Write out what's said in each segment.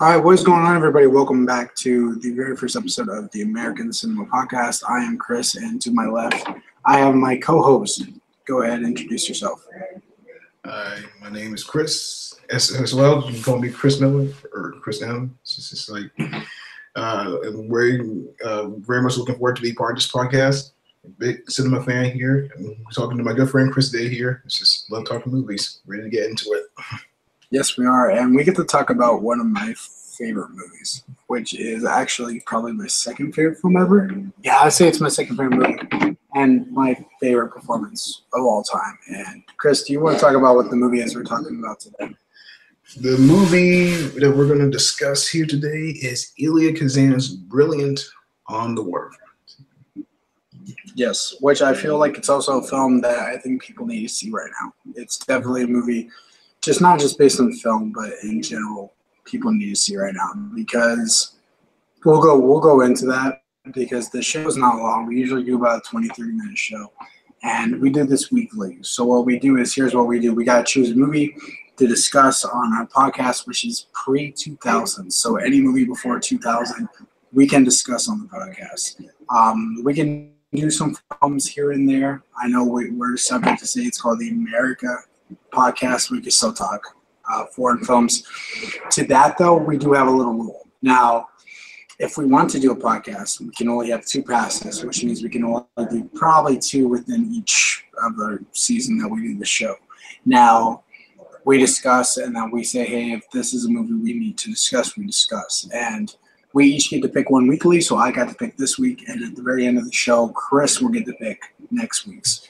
All right, what is going on, everybody? Welcome back to the very first episode of the American Cinema Podcast. I am Chris, and to my left, I have my co-host. Go ahead and introduce yourself. Hi, my name is Chris as well. You can call me Chris Miller or Chris M. It's just like I'm very much looking forward to be part of this podcast. Big cinema fan here. I'm talking to my good friend Chris Day here. It's just love talking movies. Ready to get into it. Yes, we are, and we get to talk about one of my favorite movies, which is actually probably my second favorite film ever. Yeah, I'd say it's my second favorite movie and my favorite performance of all time. And Chris, do you want to talk about what the movie is we're talking about today? The movie that we're going to discuss here today is Elia Kazan's Brilliant on the Waterfront. Yes, which I feel like it's also a film that I think people need to see right now. It's definitely a movie, not just based on film, but in general, people need to see right now because we'll go into that because the show is not long. We usually do about a 20-30-minute show, and we do this weekly. So what we do is, here's what we do. We got to choose a movie to discuss on our podcast, which is pre-2000. So any movie before 2000, we can discuss on the podcast. We can do some films here and there. I know we're subject to say it's called the America podcast. We can still talk foreign films. To that, though, we do have a little rule. Now, if we want to do a podcast, we can only have 2 passes, which means we can only do probably 2 within each of the season that we do the show. Now, we discuss, and then we say, hey, if this is a movie we need to discuss, we discuss. And we each get to pick one weekly, so I got to pick this week, and at the very end of the show, Chris will get to pick next week's.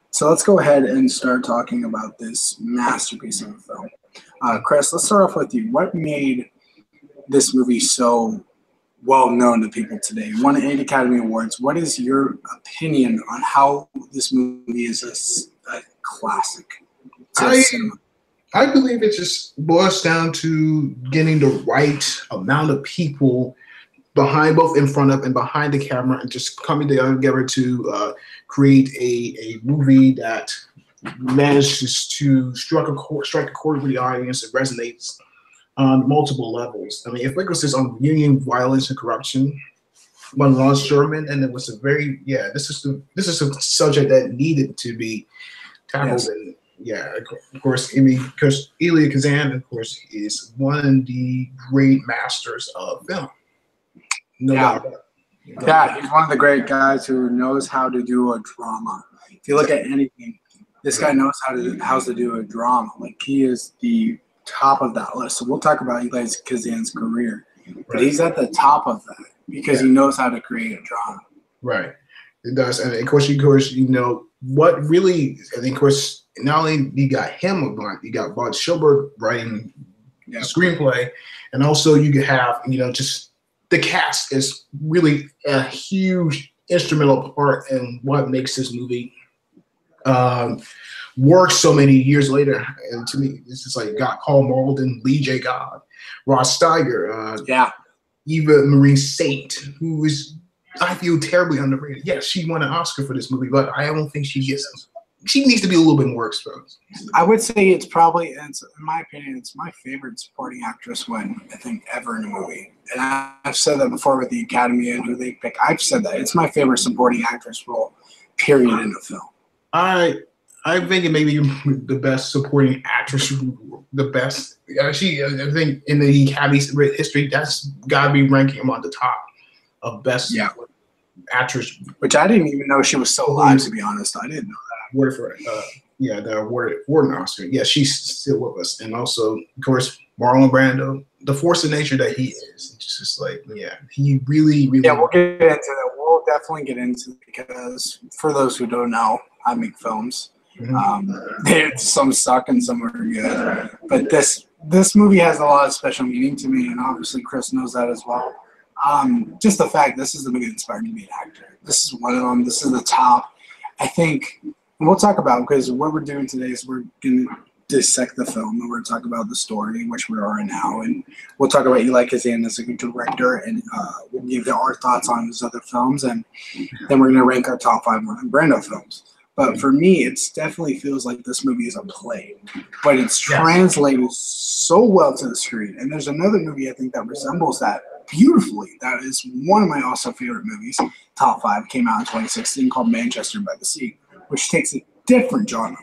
So let's go ahead and start talking about this masterpiece of a film. Chris, let's start off with you. What made this movie so well known to people today? Won 8 Academy Awards. What is your opinion on how this movie is a classic to cinema? I believe it just boils down to getting the right amount of people behind, both in front of and behind the camera, and just coming together to create a movie that manages to strike a chord with the audience. It resonates on multiple levels. I mean, it focuses on union violence and corruption by Lon Sherman, and it was a very this is a subject that needed to be tackled. Yes. And of course, because Elia Kazan, of course, is one of the great masters of film. No doubt about it. Yeah, he's one of the great guys who knows how to do a drama. If you look at anything, this guy knows how to do a drama. Like, he is the top of that list. So we'll talk about Elia Kazan's career, but he's at the top of that because he knows how to create a drama. Right. It does, and of course, what really, and of course, not only you got him, you got Bob Schilberg writing the screenplay, and also you could have, just the cast is really a huge instrumental part in what makes this movie work so many years later. And to me, this is like got Paul Malden, Lee J. Cobb, Ross Steiger, Eva Marie Saint, who is, I feel, terribly underrated. Yes, she won an Oscar for this movie, but I don't think she gets. She needs to be a little bit more exposed. I would say it's probably, in my opinion, it's my favorite supporting actress win, I think, ever in a movie. And I've said that before with the Academy and who they pick. I've said that. It's my favorite supporting actress role, period, in a film. I think it may be the best supporting actress, the best. I think in the Academy's history, that's got to be ranking among the top of best actress. Which I didn't even know she was still alive, to be honest. I didn't know that. Waterfront, the Warden Oscar. Yeah, she's still with us. And also, of course, Marlon Brando, the force of nature that he is. It's just like, he really, really. Yeah, we'll get into that. We'll definitely get into it because for those who don't know, I make films. Mm-hmm. Some suck and some are good. But this movie has a lot of special meaning to me, and obviously Chris knows that as well. Just the fact this is the movie that inspired me to be an actor. This is one of them. This is the top. I think. And we'll talk about, because what we're doing today is we're going to dissect the film, and we're going to talk about the story, which we are in now, and we'll talk about Elia Kazan as a good director, and we'll give our thoughts on his other films, and then we're going to rank our top 5 Marlon Brando films. But for me, it definitely feels like this movie is a play, but it's translated so well to the screen. And there's another movie I think that resembles that beautifully. That is one of my also favorite movies. Top 5 came out in 2016 called Manchester by the Sea, which takes a different genre,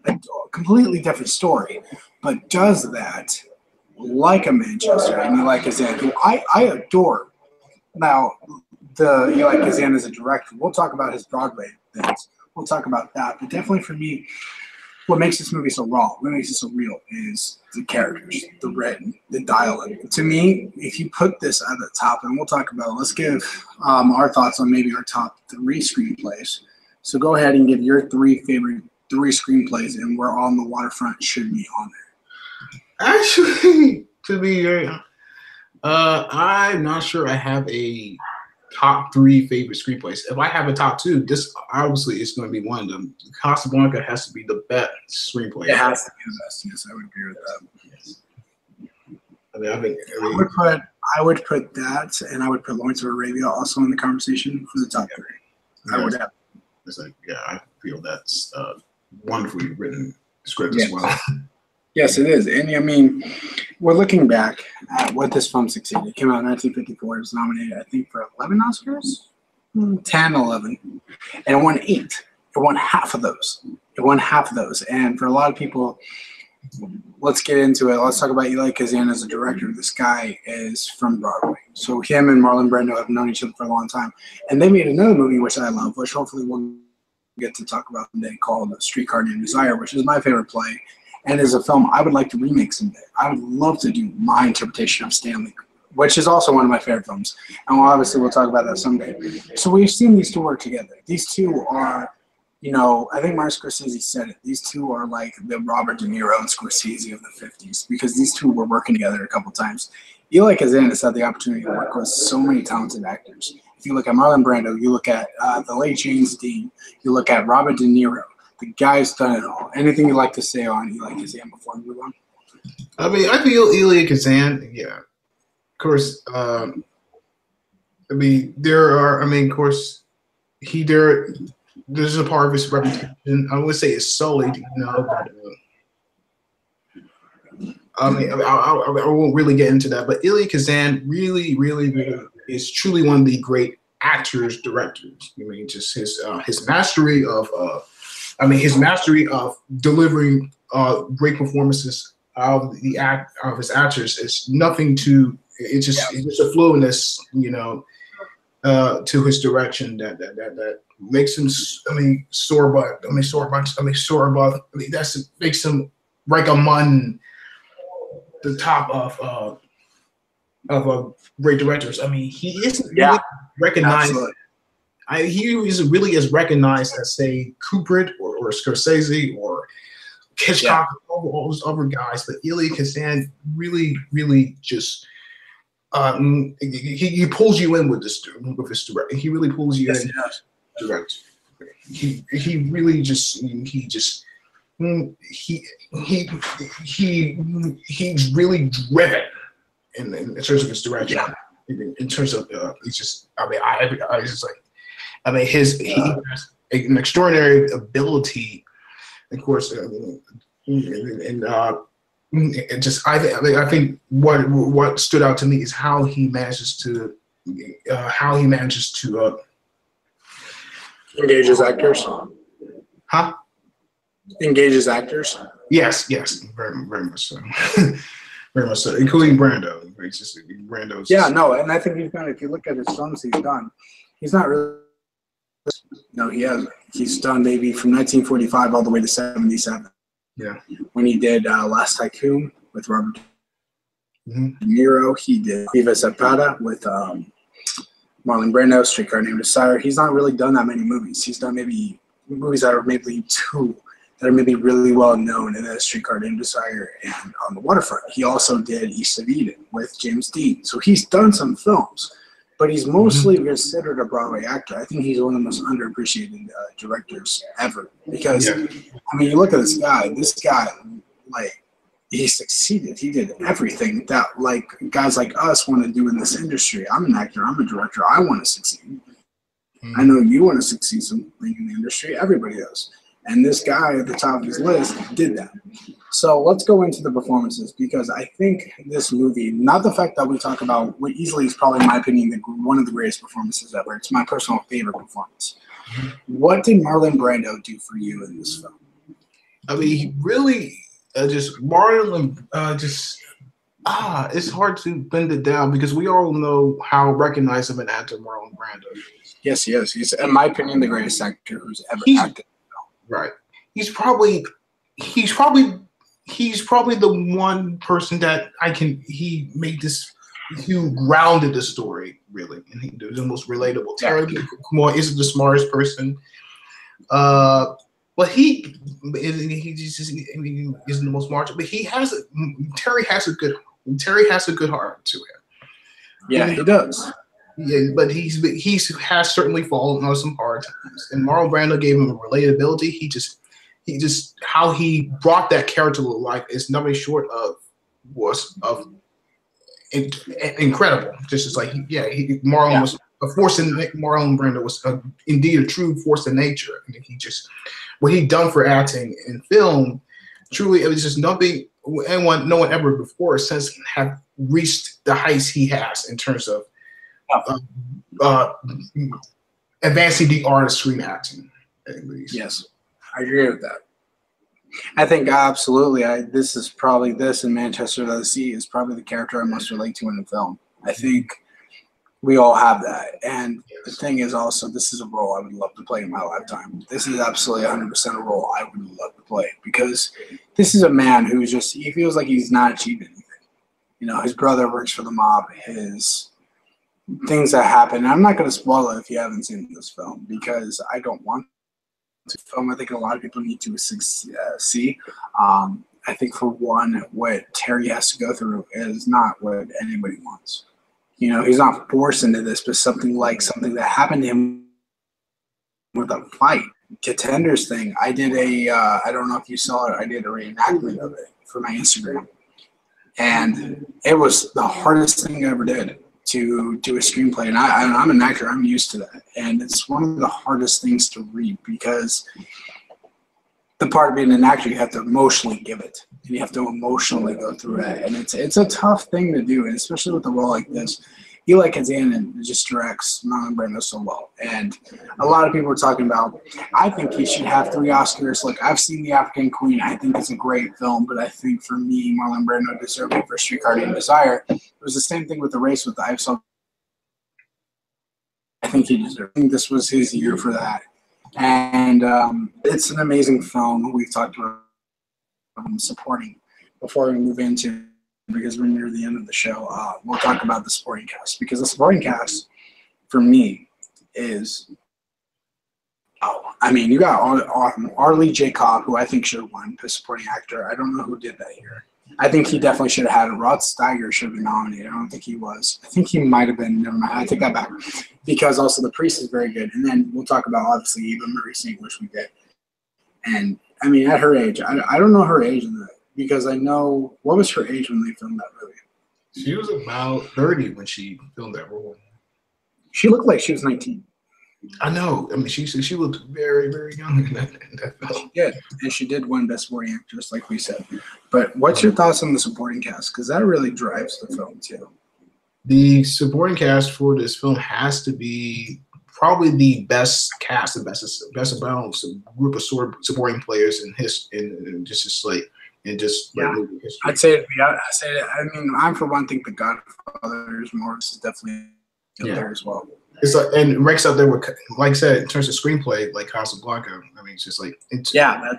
a completely different story, but does that like a Manchester and Eli Kazan, who I adore. Now, Eli Kazan as a director, we'll talk about his Broadway things. We'll talk about that. But definitely for me, what makes this movie so raw, what makes it so real is the characters, the written, the dialogue. To me, if you put this at the top, and we'll talk about, let's give our thoughts on maybe our top 3 screenplays. So go ahead and give your 3 favorite 3 screenplays, and where On the Waterfront should be on there. Actually, to be very, I'm not sure I have a top 3 favorite screenplays. If I have a top 2, this obviously is going to be one of them. Casablanca has to be the best screenplay. It has to be the best. Yes, I would agree with that. Yes. I would put that, and I would put Lawrence of Arabia also in the conversation for the top 3. I would have. It's like, yeah, I feel that's wonderfully written script as well. Yes, it is. And I mean, we're looking back at what this film succeeded. It came out in 1954. It was nominated, I think, for 11 Oscars? 10, 11. And it won 8. It won half of those. And for a lot of people, let's get into it. Let's talk about Eli Kazan as a director. This guy is from Broadway. So him and Marlon Brando have known each other for a long time. And they made another movie, which I love, which hopefully we'll get to talk about today, called Streetcar Named Desire, which is my favorite play. And is a film I would like to remake someday. I would love to do my interpretation of Stanley, which is also one of my favorite films. And obviously we'll talk about that someday. So we've seen these two work together. These two are, you know, I think Martin Scorsese said it. These two are like the Robert De Niro and Scorsese of the 50s, because these two were working together a couple times. Eli Kazan has had the opportunity to work with so many talented actors. If you look at Marlon Brando, you look at the late James Dean, you look at Robert De Niro. The guy's done it all. Anything you'd like to say on Eli Kazan before we move on? I mean, I feel Eli Kazan, yeah. Of course, I mean, of course, there's a part of his reputation. I would say it's sullied, you know, but I mean, I won't really get into that. But Eli Kazan really is truly one of the great actors, directors. I mean, just his mastery of delivering great performances of his actors is nothing to. It's just a fluidness, you know, to his direction that makes him. Soar above. That makes him rank among the top of great directors. I mean, he isn't really recognized. Absolutely. He isn't really as recognized as, say, Kubrick or Scorsese or Hitchcock, all those other guys. But Eli Kazan really just he pulls you in with this direct. He really pulls you in direct. He's really driven in terms of his direction. Yeah. In terms of he's just. I mean, he has an extraordinary ability, of course, I think what stood out to me is how he manages to engage his actors. Huh? Engage his actors. Yes, very much so. Very much so, including Brando. Brando's. Yeah, no, and I think he's done. If you look at his films, he's not really. No, he hasn't. He's done maybe from 1945 all the way to 77. Yeah. When he did Last Tycoon with Robert De Niro, he did Viva Zapata with Marlon Brando, Streetcar Named Desire. He's not really done that many movies. He's done maybe movies that are maybe 2 that are maybe really well known, in that Streetcar Named Desire and On the Waterfront. He also did East of Eden with James Dean. So he's done some films. But he's mostly considered a Broadway actor. I think he's one of the most underappreciated directors ever. Because, I mean, you look at this guy, like, he succeeded. He did everything that, like, guys like us want to do in this industry. I'm an actor. I'm a director. I want to succeed. I know you want to succeed something in the industry. Everybody does. And this guy at the top of his list did that. So let's go into the performances, because I think this movie, not the fact that we talk about what easily is probably, in my opinion, one of the greatest performances ever. It's my personal favorite performance. What did Marlon Brando do for you in this film? I mean, he really just Marlon it's hard to bend it down because we all know how recognized of an actor Marlon Brando is. Yes, he is. He's, in my opinion, the greatest actor who's ever acted. Right. He's probably the one person that he made this, he grounded the story really, and he was the most relatable. Terry Kumar isn't the smartest person, but he isn't the most smart. But Terry has a good heart to him. Yeah, he does. Yeah, but he has certainly fallen on some hard times, and Marlon Brando gave him a relatability. He just how he brought that character to life is nothing short of incredible. Just as like Marlon was a force in Marlon Brando was indeed a true force in nature. And what he done for acting in film, truly it was just nothing no one ever before since have reached the heights he has in terms of advancing the art of screen acting. At least. Yes, I agree with that. I think absolutely. This in Manchester by the Sea is probably the character I most relate to in the film. I think we all have that. And the thing is also, this is a role I would love to play in my lifetime. This is absolutely 100% a role I would love to play, because this is a man who he feels like he's not achieved anything. You know, his brother works for the mob. His things that happen. I'm not going to spoil it if you haven't seen this film, because I don't want to film. I think a lot of people need to see. I think for one, what Terry has to go through is not what anybody wants. You know, he's not forced into this, but something that happened to him with a fight. Contenders thing. I did I don't know if you saw it, I did a reenactment of it for my Instagram. And it was the hardest thing I ever did to do a screenplay. And I'm an actor, I'm used to that. And it's one of the hardest things to read, because the part of being an actor, you have to emotionally give it. And you have to emotionally go through it. And it's a tough thing to do, and especially with a role like this. Eli Kazan just directs Marlon Brando so well. And a lot of people are talking about, I think he should have 3 Oscars. Like, I've seen The African Queen. I think it's a great film, but I think for me, Marlon Brando deserved it for Streetcar Named Desire. It was the same thing with The Race with the I think he deserved it. I think this was his year for that. And it's an amazing film. We've talked about supporting before we move into, because we're near the end of the show. We'll talk about the supporting cast, because the supporting cast for me is, you got Arlie J. Cobb, who I think should have won Best Supporting Actor. I don't know who did that here. I think he definitely should have had it. Rod Steiger should have been nominated. I don't think he was. I think he might have been. Never mind. I take that back. Because also The Priest is very good. And then we'll talk about, obviously, Eva Marie Saint, which we did. And, at her age, I don't know her age in that, because I know, what was her age when they filmed that movie? She was about 30 when she filmed that role. She looked like she was 19. I know. She looked very, very young in that film. She did, and she did win Best Supporting Actress, like we said. But what's your thoughts on the supporting cast? Because that really drives the film too. The supporting cast for this film has to be probably the best cast, the best balance, group of supporting players in just a slate. And just I'd say I'm for one think The Godfather is definitely there as well. It's like, and Rex out there with, like I said, in terms of screenplay, like Casablanca. It's just like that's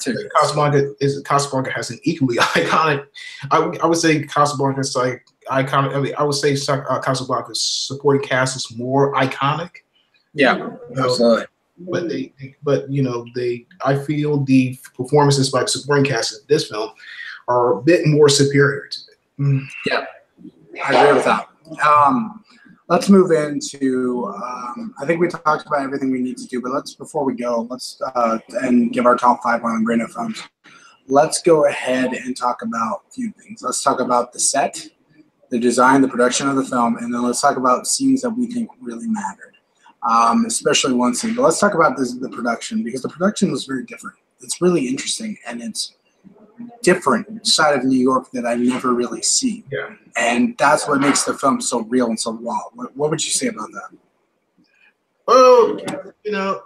it. Casablanca has an equally iconic. I would say Casablanca is like iconic. I would say Casablanca's supporting cast is more iconic. Yeah, absolutely. I feel the performances by the supporting cast in this film are a bit more superior to it. Yeah, I agree with that. Let's move into, I think we talked about everything we need to do, but before we go, let's and give our top 5 on Brando films. Let's go ahead and talk about a few things. Let's talk about the set, the design, the production of the film, and then let's talk about scenes that we think really mattered, especially one scene. But let's talk about the production, because the production was very different. It's really interesting, and it's different side of New York that I never really see. Yeah. And that's what makes the film so real and so raw. What would you say about that? Well, you know,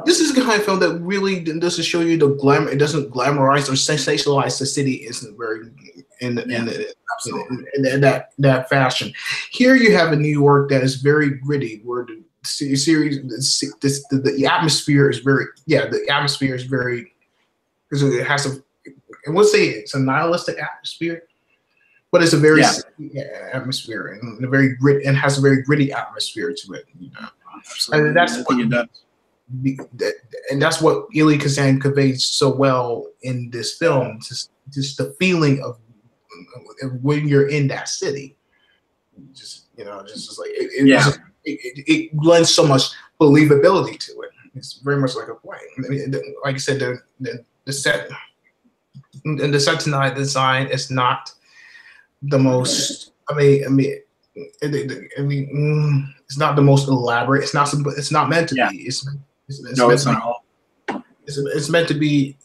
this is the kind of film that really doesn't show you the glamour. It doesn't glamorize or sensationalize the city. Isn't very in that fashion. Here you have a New York that is very gritty, where the series, the atmosphere is very, the atmosphere is very, because it has a, I would say it's a nihilistic atmosphere, but it's a very atmosphere and a very grit, and has a very gritty atmosphere to it. You know, and that's what Elia Kazan conveys so well in this film. Just the feeling of when you're in that city. Just like it lends so much believability to it. It's very much like a play. I mean, like I said, the set and the set design is not the most. It's not the most elaborate. It's not meant to be. It's meant to be.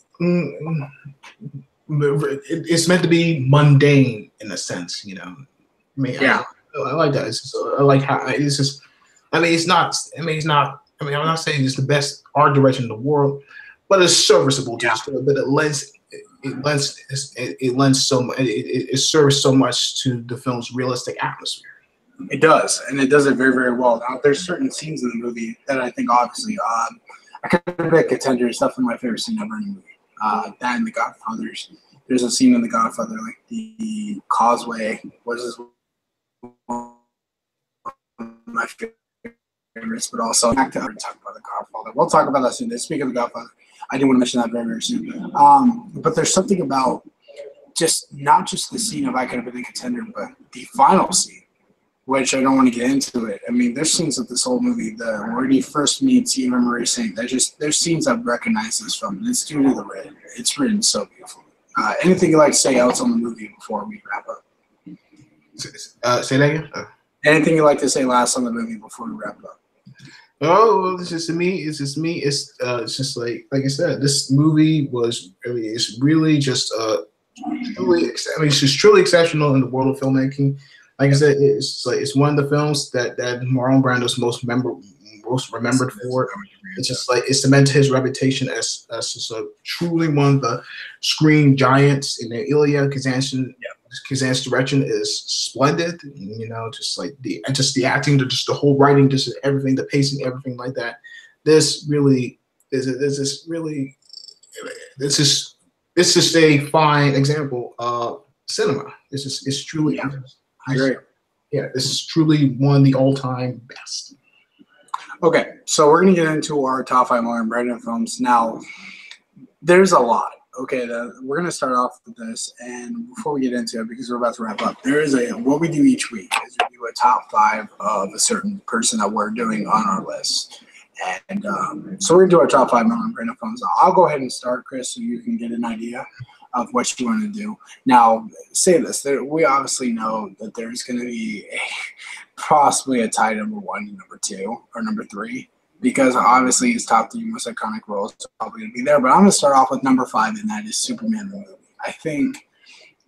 It's meant to be mundane in a sense, you know. I mean, I like that. I like how it's just. I mean, it's not. I mean, it's not. I mean, I'm not saying it's the best art direction in the world, but it's serviceable to the story. But it lends so much. It serves so much to the film's realistic atmosphere. It does, and it does it very, very well. Now, there's certain scenes in the movie that I think, obviously, I could pick Contender. It's definitely my favorite scene ever in the movie. That and The Godfathers. There's a scene in The Godfather, like the causeway. What is this? My favorites, but also talk about The Godfather. We'll talk about that soon. Speaking of The Godfather, I do want to mention that very, very soon. But there's something about not just the scene of I Could Have Been a Contender, but the final scene, which I don't want to get into it. I mean, there's scenes of this whole movie where he first meets Eva Marie Saint. There's scenes I've recognized this from, and it's due to the written. It's written so beautifully. Anything you like to say else on the movie before we wrap up? Say that again. Anything you like to say last on the movie before we wrap up? Oh, it's just me. It's just me. It's just like I said, this movie it's really just it's just truly exceptional in the world of filmmaking. Like I said, it's one of the films that Marlon Brando's most remembered for. It's just like it cemented his reputation as just a truly one of the screen giants. And Elia Kazan's direction is splendid. You know, just the acting, just the whole writing, just everything, the pacing, everything like that. This is just a fine example of cinema. It's truly. Yeah. I agree. Yeah, this is truly one of the all-time best. Okay, so we're going to get into our top 5 Marlon Brando films. Now, there's a lot. Okay, we're going to start off with this, and before we get into it, because we're about to wrap up, there is what we do each week is we do a top 5 of a certain person that we're doing on our list. And so we're going to do our top 5 Marlon Brando films. I'll go ahead and start, Chris, so you can get an idea of what you want to do. Now, say this. We obviously know that there's going to be possibly a tie number 1 and number 2 or number 3, because obviously his top 3 most iconic roles are probably going to be there. But I'm going to start off with number 5, and that is Superman the movie. I think,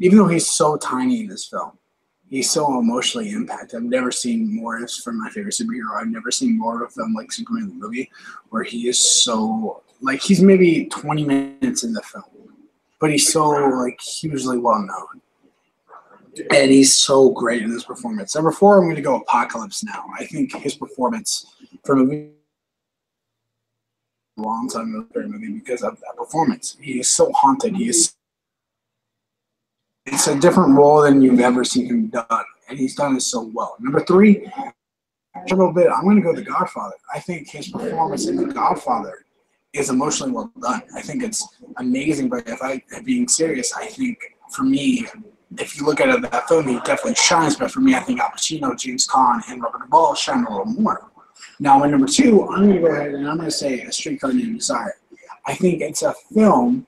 even though he's so tiny in this film, he's so emotionally impacted. I've never seen more from my favorite superhero. I've never seen more of a film like Superman the movie, where he is so, he's maybe 20 minutes in the film, but he's so hugely well known, and he's so great in his performance. Number 4, I'm going to go Apocalypse Now. I think his performance from a long time military movie because of that performance. He is so haunted. It's a different role than you've ever seen him done, and he's done it so well. Number 3, a little bit. I'm going to go The Godfather. I think his performance in The Godfather is emotionally well done. I think it's amazing, but if I'm being serious, I think for me, if you look at that film, he definitely shines. But for me, I think Al Pacino, James Caan, and Robert Duvall shine a little more. Now, in number 2, I'm going to go ahead and I'm going to say A Streetcar Named Desire. I think it's a film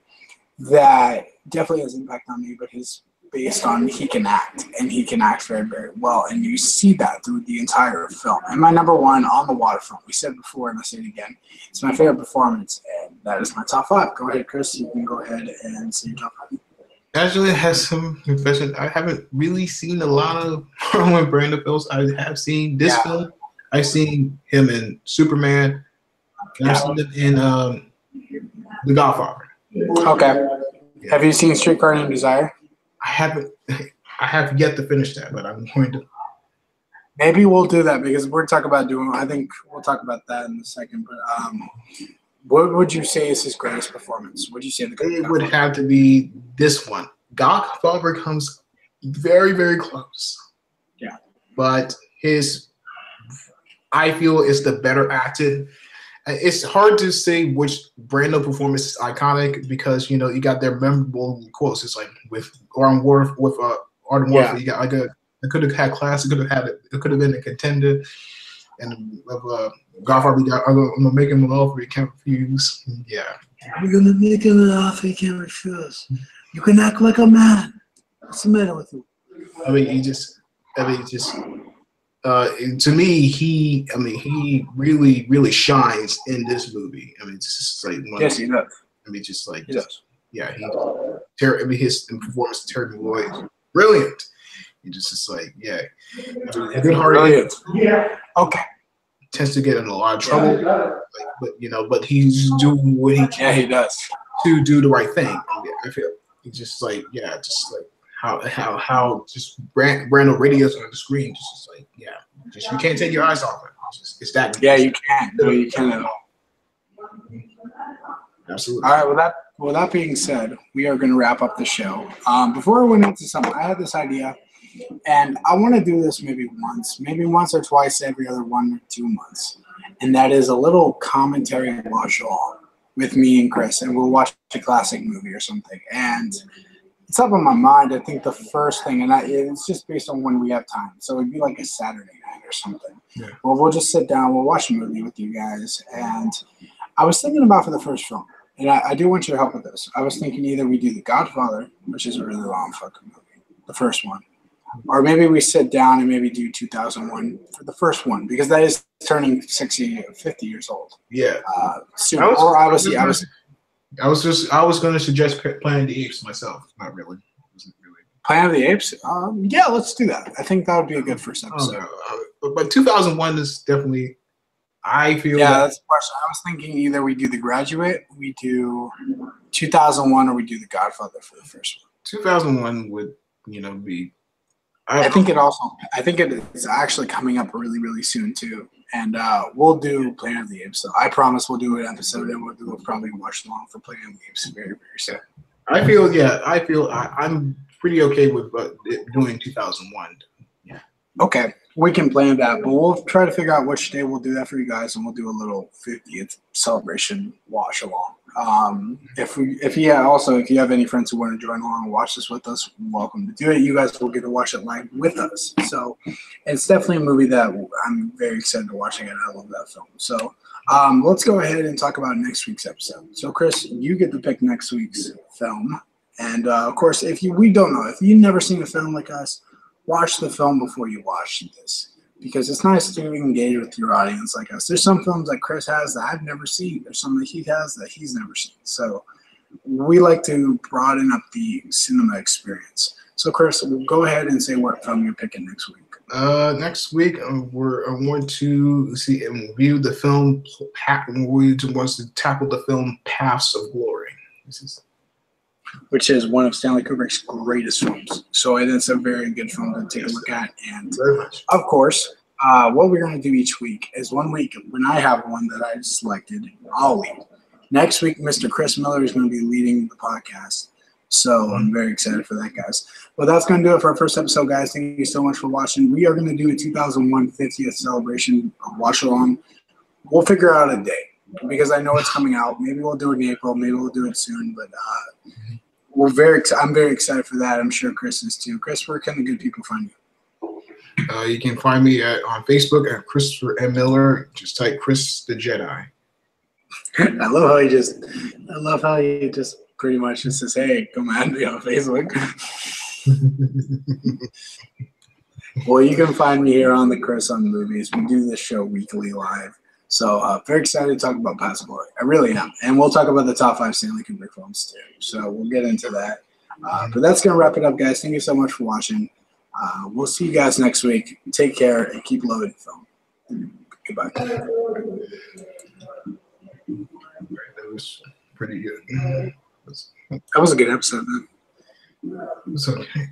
that definitely has impact on me, but his based on he can act, and he can act very, very well. And you see that through the entire film. And my number one, On the Waterfront. We said before, and I'll say it again. It's my favorite performance, and that is my top 5. Go ahead, Chris. You can go ahead and say your top 5. Actually, has some confession. I haven't really seen a lot of Marlon Brando films. I have seen this film. I've seen him in Superman. And I've seen him in The Godfather. Okay. Yeah. Have you seen Streetcar Named Desire? I haven't. I have yet to finish that, but I'm going to. Maybe we'll do that because we're talking about doing. I think we'll talk about that in a second. But what would you say is his greatest performance? Would you say it would have to be this one. Godfather comes very, very close. Yeah, but I feel, is the better acted. It's hard to say which Brando performance is iconic because you got their memorable quotes. It's like with Art Warfare, you got like it could have had class. It could have been a contender. And Godfather, we got I'm gonna make him an offer he can't refuse. Yeah, we're gonna make him an offer he can't refuse. You can act like a man. What's the matter with you? To me, he really, really shines in this movie. It's just like yes, he does. Just like he does. Yeah, his performance, Terry Malloy, is brilliant. He just like good heart. Brilliant. Yeah. Okay. Tends to get in a lot of trouble, but he's doing what he can. Yeah, he does to do the right thing. I feel he's just like how just Brando radios on the screen, just like you can't take your eyes off it. It's that. Yeah, you can't. No, you can't at all. Absolutely. All right. With that being said, we are going to wrap up the show. Before I went into something, I had this idea, and I want to do this maybe once or twice every other 1 or 2 months, and that is a little commentary watch along with me and Chris, and we'll watch a classic movie or something. And it's up on my mind. I think the first thing, and it's just based on when we have time, so it'd be like a Saturday night or something. Yeah. Well, we'll just sit down, we'll watch a movie with you guys, and I was thinking about for the first film, and I do want your help with this. I was thinking either we do The Godfather, which is a really long fucking movie, the first one, or maybe we sit down and maybe do 2001 for the first one, because that is turning 50 years old. Yeah. Soon. I was going to suggest Planet of the Apes myself. Not really. Planet of the Apes? Yeah, let's do that. I think that would be a good first episode. But 2001 is definitely, I feel. Yeah, that's the question. I was thinking either we do The Graduate, we do 2001, or we do The Godfather for the first one. 2001 would, be. I think it is actually coming up really, really soon too. And we'll do Planet of the Apes. So I promise we'll do an episode, and we'll probably watch along for Planet of the Apes very, very soon. I'm pretty okay with doing 2001. Yeah. Okay, we can plan that, but we'll try to figure out which day we'll do that for you guys, and we'll do a little 50th celebration watch along. If you have any friends who want to join along and watch this with us, welcome to do it. You guys will get to watch it live with us. So it's definitely a movie that I'm very excited to watch again. I love that film. So let's go ahead and talk about next week's episode. So Chris, you get to pick next week's film. And of course, if you've never seen a film like us, watch the film before you watch this, because it's nice to engage with your audience like us. There's some films that Chris has that I've never seen. There's some that he has that he's never seen. So we like to broaden up the cinema experience. So Chris, go ahead and say what film you're picking next week. Next week, I want to see and review the film. We want to tackle the film Paths of Glory. Which is one of Stanley Kubrick's greatest films. So it's a very good film to take a look at. And of course, what we're going to do each week is 1 week, when I have one that I've selected, I'll lead. Next week, Mr. Chris Miller is going to be leading the podcast. So I'm very excited for that, guys. Well, that's going to do it for our first episode, guys. Thank you so much for watching. We are going to do a 2001 50th celebration watch along. We'll figure out a day, because I know it's coming out. Maybe we'll do it in April. Maybe we'll do it soon. But I'm very excited for that. I'm sure Chris is too. Chris, where can the good people find you? You can find me on Facebook at Christopher M. Miller. Just type Chris the Jedi. I love how you just pretty much just says, "Hey, come on, be on Facebook." Well, you can find me here on the Chris on Movies. We do this show weekly live. So very excited to talk about Passport. I really am. And we'll talk about the top 5 Stanley Kubrick films too. So we'll get into that. But that's going to wrap it up, guys. Thank you so much for watching. We'll see you guys next week. Take care and keep loading film. Goodbye. That was pretty good. That was a good episode, man. It's okay.